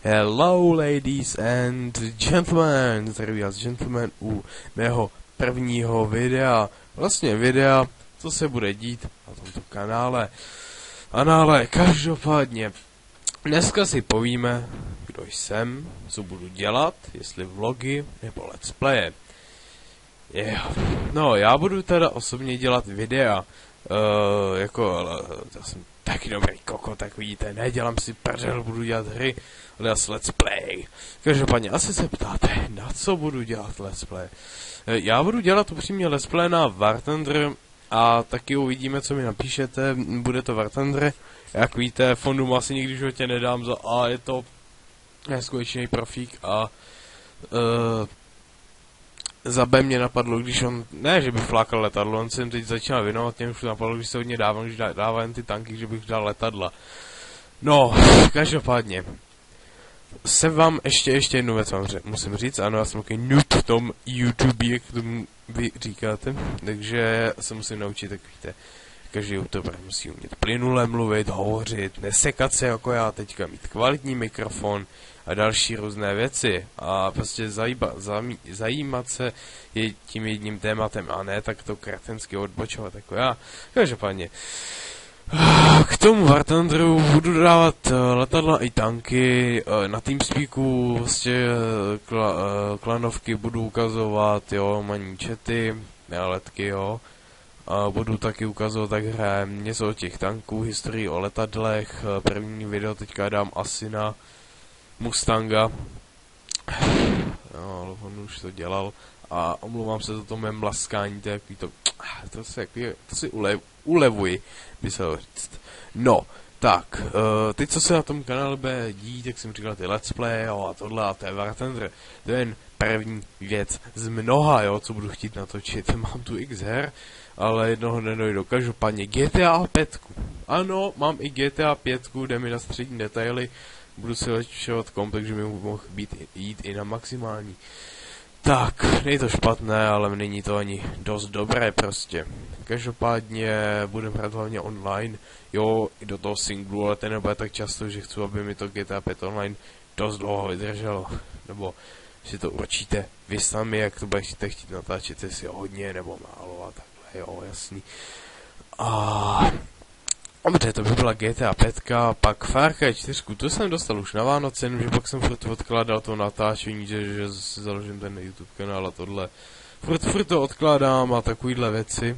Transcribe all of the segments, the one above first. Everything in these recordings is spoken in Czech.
Hello ladies and gentlemen, zdraví vás gentleman u mého prvního videa, vlastně videa, co se bude dít na tomto kanále, každopádně, dneska si povíme, kdo jsem, co budu dělat, jestli vlogy nebo let's playe. No, já budu teda osobně dělat videa, já jsem taky dobrý koko, tak vidíte, nedělám si prdel, budu dělat hry, ale let's play. Každopádně asi se ptáte, na co budu dělat let's play. Já budu dělat upřímně let's play na War Thunder a taky uvidíme, co mi napíšete, bude to War Thunder. Jak víte, fondum asi nikdy v životě nedám za A, je to neskutečný profík a za B mě napadlo, když on, ne, že bych flákal letadlo, on jsem teď začal věnovat, mě už napadlo, když se hodně dávám, když dává jen ty tanky, že bych dal letadla. No, každopádně, se vám ještě jednu věc musím říct, ano, já jsem takový noob v tom YouTube, jak tomu vy říkáte, takže se musím naučit, tak víte, každý youtuber musí umět plynule mluvit, hovořit, nesekat se jako já teďka, mít kvalitní mikrofon a další různé věci a prostě zajímat se tím jedním tématem a ne tak to kretensky odbočovat jako já. Každopádně, k tomu War Thunderu budu dávat letadla i tanky, na TeamSpeaku vlastně klanovky budu ukazovat, jo, maníčety, letky, jo. A budu taky ukazovat, tak hrajem něco o těch tanků, historii o letadlech, první video teďka dám asi na Mustanga, no, ale on už to dělal a omlouvám se za to mém mlaskání, to si ulevuji, by se ho říct. No, tak, teď co se na tom kanále bude dít, jak jsem říkal, ty let's play, jo, a tohle a to je War Thunder, to je jen první věc z mnoha, jo, co budu chtít natočit, mám tu x her, ale jednoho nedojdu. Každopádně GTA 5. Ano, mám i GTA 5, jde mi na střední detaily, budu si lepšovat komp, takže mi mohl jít i na maximální. Tak, není to špatné, ale není to ani dost dobré prostě. Každopádně budem hrát hlavně online, jo, i do toho singlu, ale ten nebude tak často, že chci, aby mi to GTA 5 online dost dlouho vydrželo. Nebo si to určíte vy sami, jak to budete chtít natáčet, jestli hodně nebo málo a takhle, jo, jasný. A dobře, to by byla GTA 5, pak Far Cry 4, to jsem dostal už na Vánoce, že pak jsem furt odkládal to natáčení, že si založím ten YouTube kanál a tohle. Furt to odkládám a takovýhle věci.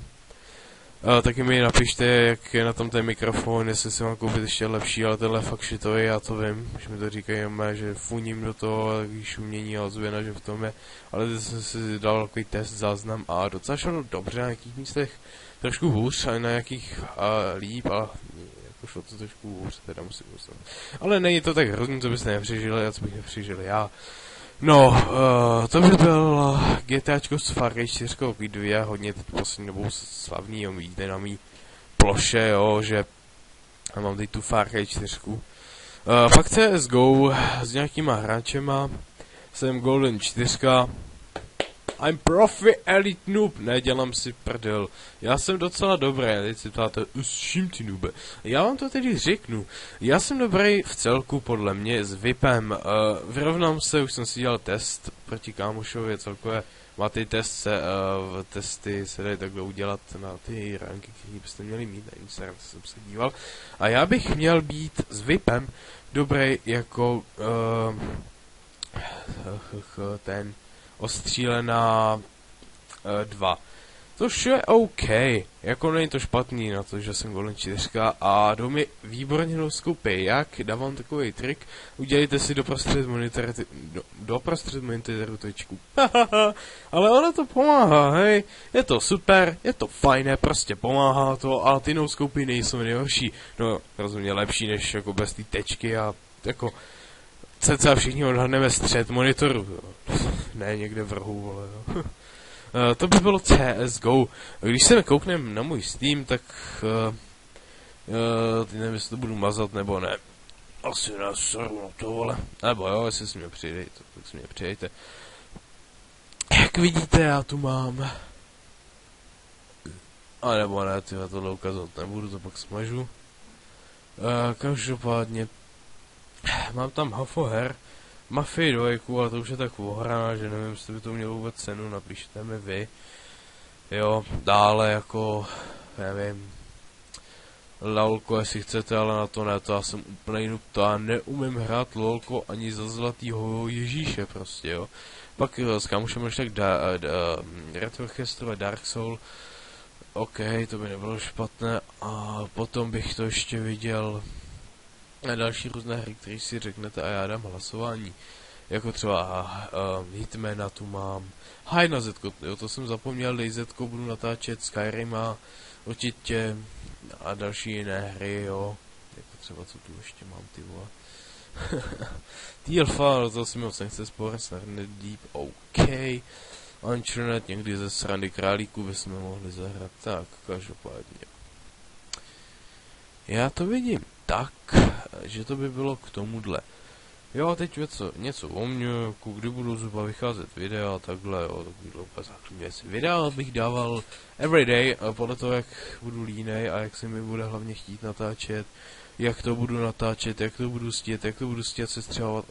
Taky mi napište, jak je na tom ten mikrofon, jestli si mám koupit ještě lepší, ale tenhle fakt šitový, já to vím, že mi to říkají, že funím do toho, když umění a ozvěna, že v tom je, ale teď jsem si dal takový test, záznam a docela šlo dobře, na nějakých místech trošku hůř, ale na nějakých líp, ale jako šlo to trošku hůř, teda musím myslet. Ale není to tak hrozný, co byste nepřežili a co bych nepřežil já. No, to by byl GTAčko s Far Cry 4 2, hodně teď poslední dobou slavný, jo, vidíte na mý ploše, jo, že mám teď tu Far Cry 4. Pak CSGO s nějakýma hráčema, jsem Golden 4, I'm profi elite noob, nedělám si prdel, já jsem docela dobrý, teď si ptáte, s čím ty noobe? Já vám to tedy řeknu, já jsem dobrý v celku podle mě s VIPem, vyrovnám se, už jsem si dělal test proti kámošovi, celkově má ty testy se dají takhle udělat na ty ranky, které byste měli mít, na Instagram jsem se díval, a já bych měl být s VIPem dobrý jako ten ostřílená 2. Což je OK, jako není to špatný na to, že jsem Golden 4 a jdou mi výborně doskoupy. Jak? Dávám takový trik, udělejte si doprostřed monitoru tečku. Ale ono to pomáhá, hej, je to super, je to fajné, prostě pomáhá to a ty noskoupy nejsou nejhorší. No, rozumně lepší než jako bez té tečky a jako cca všichni odhadneme střed monitoru, ne někde v rohu, vole, jo. To by bylo CSGO. Když se kouknem na můj Steam, tak nevím, jestli to budu mazat nebo ne. Asi neseru na to, vole. Nebo jo, jestli si mě přidejte, tak si mě přidejte. Jak vidíte, já tu mám. A nebo ne, tyhle tohle ukazovat nebudu, to pak smažu. Každopádně Mám tam Hafoher, Mafii 2, ale to už je tak ohraná, že nevím, jestli by to mělo vůbec cenu, napište mi vy. Jo, dále jako, nevím, LOLko, jestli chcete, ale na to ne, to já jsem úplnej noob, to já neumím hrát LOLko ani za zlatýho Ježíše prostě, jo. Pak s kámošem ještě tak Red Orchestra, Dark Soul, OK, to by nebylo špatné, a potom bych to ještě viděl a další různé hry, které si řeknete a já dám hlasování. Jako třeba Hitmana tu mám, High na Zetko, jo, to jsem zapomněl, dej Zetko, budu natáčet Skyrim a určitě a další jiné hry, jo. Jako třeba co tu ještě mám, ty vole. TLFA, to si moc nechce sport, Snarnet Deep, OK. Uncharted, někdy ze srandy králíků bychom mohli zahrát, tak, každopádně. Já to vidím tak, že to by bylo k tomuhle. Jo, teď něco o mně, jako kdy budu zhruba vycházet videa a takhle, jo, to bylo úplně základní věci. Videa bych dával everyday, podle toho, jak budu línej a jak se mi bude hlavně chtít natáčet, jak to budu natáčet, jak to budu stíhat, sestřihovat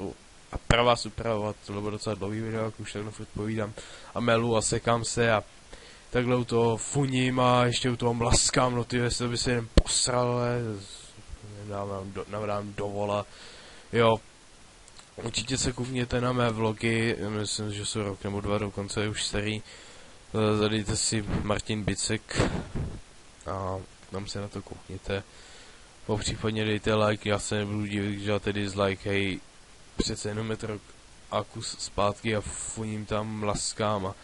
a pravá upravovat, to bylo docela dlouhý video, jak už takhle furt povídám a melu a sekám se a takhle u toho funím a ještě u toho mlaskám, no ty jestli by se jen posral, ale navdám do vola, jo. Určitě se koukněte na mé vlogy, myslím, že jsou rok nebo 2 dokonce, je už starý. Zadejte si Martin Bicek a tam se na to koukněte. Popřípadně dejte like, já se nebudu divit, když dáte dislike, hej, přece jenom je to rok a kus zpátky a funím tam mlaskám a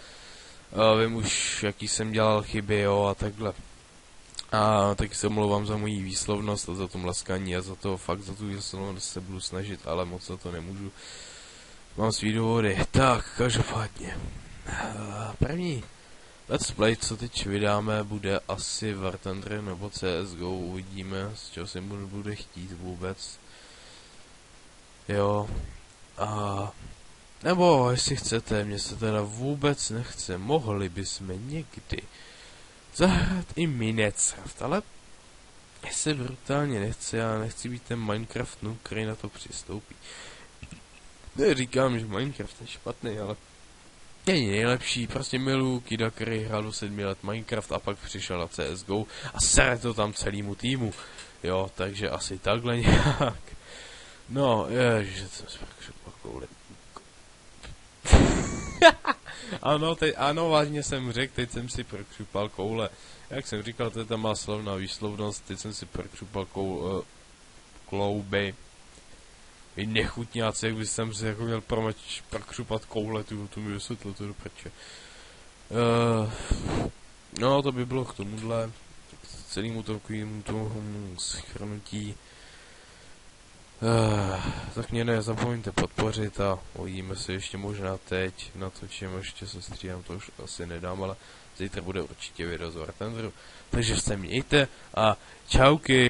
vím už, jaký jsem dělal chyby, jo, a takhle. A taky se omlouvám za moji výslovnost a za to mlaskání a za to fakt za tu výslovnost se budu snažit, ale moc za to nemůžu. Mám svý důvody. Tak, každopádně. První let's play, co teď vydáme, bude asi War Thunder nebo CSGO, uvidíme, z čeho se bude chtít vůbec. Jo. A nebo jestli chcete, mě se teda vůbec nechce, mohli bychom někdy zahrát i Minecraft, ale se brutálně nechce, já nechci být ten Minecraft noob, který na to přistoupí. Neříkám, že Minecraft je špatný, ale není nejlepší, prostě miluji kida, který hrál do 7 let Minecraft a pak přišel na CSGO a sere to tam celýmu týmu. Jo, takže asi takhle nějak. No, ježiš, jsem sprak koule. Ano, vážně jsem řekl, teď jsem si prokřupal koule. Jak jsem říkal, to je ta má slavná výslovnost, teď jsem si prokřupal klouby. Vy nechutňáci, jak bych jsem si jako měl prokřupat koule, tu mi vysvětlil to do prče. No, to by bylo k tomuhle, celému takovému tomu schrnutí. Tak mě nezapomeňte podpořit a uvidíme se ještě možná teď, natočím ještě se střídám, to už asi nedám, ale zítra bude určitě video z War Thunderu. Takže se mějte a čauky.